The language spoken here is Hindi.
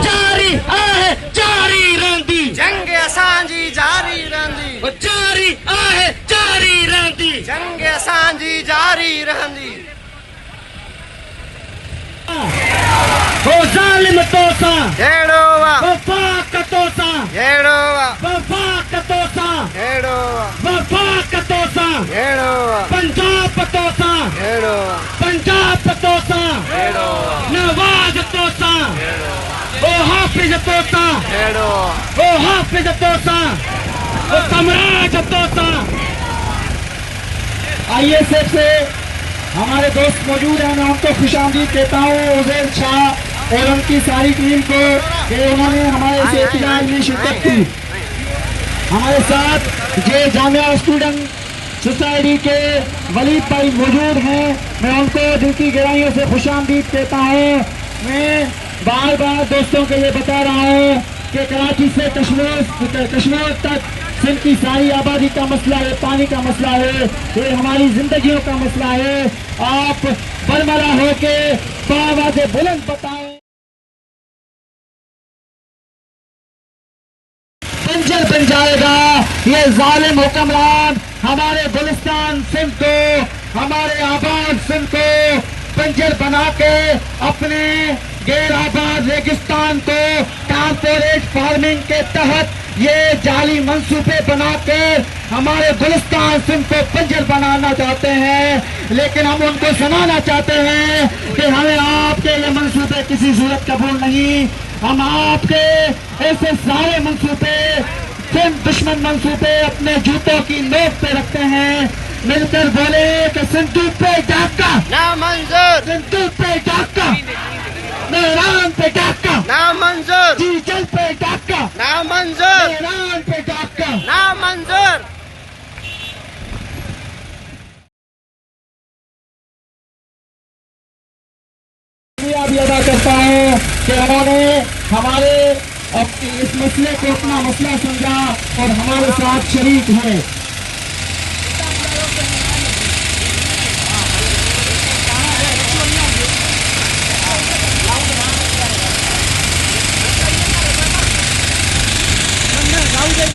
जारी आहे जारी रहंदी जंग असांजी जारी रहंदी जारी आहे जारी रहंदी जंग असांजी जारी रहंदी हो ज़ालिम तोसां जहिड़ो वफ़ा कतोसां जहिड़ो वफ़ा कतोसां जहिड़ो वफ़ा कतोसां जहिड़ो पंजाब तोसां जहिड़ो पंजाब तोसां जहिड़ो नवाज़ तोसां ओ हाफ़िज़ तोसां जहिड़ो ओ हाफ़िज़ तोसां ओ कमराज तोसां। आईएसएफ से हमारे दोस्त मौजूद हैं। मैं उनको खुशामदीद कहता हूँ, उज़ैर शाह और उनकी सारी टीम को, कि उन्होंने हमारे इस एहतजाज में शिरकत की। हमारे साथ ये जामिया स्टूडेंट सोसाइटी के वलीद भाई मौजूद हैं। मैं उनको दिल की गहराइयों से खुशामदीद कहता हूँ। मैं बार बार दोस्तों को ये बता रहा हूँ कि कराची से कश्मीर तक सिंध की सारी आबादी का मसला है, पानी का मसला है, ये हमारी जिंदगियों का मसला है। आप बरमला होके बावाज़े बुलंद बताएं, बंजर बन जाएगा ये जालिम हुक्मरान हमारे गुलिस्तान सिंध को, हमारे आबाद सिंध को बंजर बना के अपने गैर आबाद रेगिस्तान को कारपोरेट फार्मिंग के तहत ये जाली मंसूबे बनाकर हमारे गुलिस्तान सिंध को बंजर बनाना चाहते हैं। लेकिन हम उनको सुनाना चाहते हैं कि हमें आपके ये मंसूबे किसी सूरत कबूल नहीं। हम आपके ऐसे सारे मंसूबे, सिंध दुश्मन मंसूबे अपने जूतों की नोक पे रखते हैं। मिलकर बोले कि सिंधु पे डाका नामंजूर, सिंधु पे डाका, मेहरान पे डाका, नामंजूर, जीजल पे डाका, नामंजूर, मेहरान पे डाका। नामंजूर। भी अदा करता हूँ कि उन्होंने हमारे इस मसले को अपना मसला समझा और हमारे साथ शरीक है।